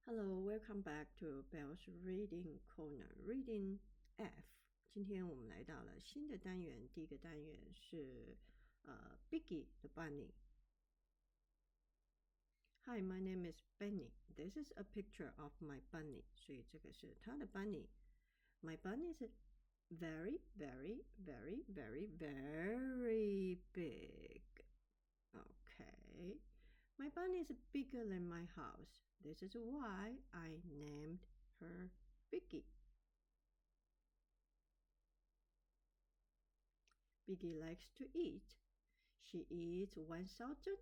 Hello, welcome back to Bell's Reading Corner. Reading F. 今天我们来到了新的单元，第一个单元是Biggy the Bunny. Hi, my name is Benny. This is a picture of my bunny. 所以这个是他的 bunny. My bunny is very, very, very, very, very big. Okay.My bunny is bigger than my house. This is why I named her Biggy. Biggy likes to eat. She eats 1,000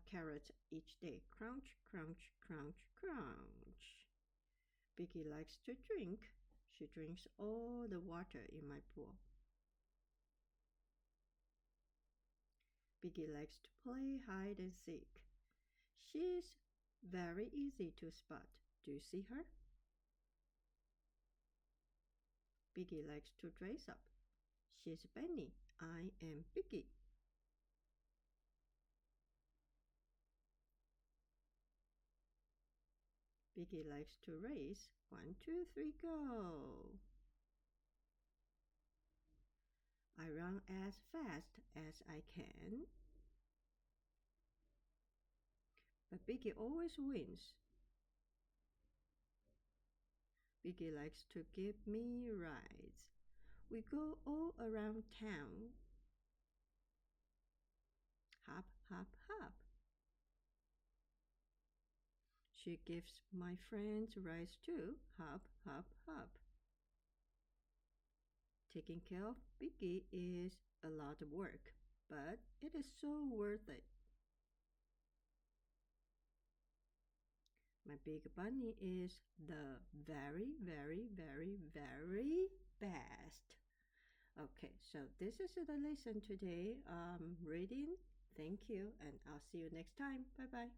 carrots each day. Crunch, crunch, crunch, crunch. Biggy likes to drink. She drinks all the water in my pool. Biggy likes to play hide and seek. She's very easy to spot. Do you see her? Biggy likes to dress up. She's Benny. I am Biggy. Biggy likes to race. 1, 2, 3, go. I run as fast as I can. But Biggy always wins. Biggy likes to give me rides. We go all around town. Hop, hop, hop. She gives my friends rides too. Hop, hop, hop. Taking care of Biggy is a lot of work, but it is so worth it. My big bunny is the very, very, very, very best. Okay, so this is the lesson today. Reading. Thank you, and I'll see you next time. Bye bye.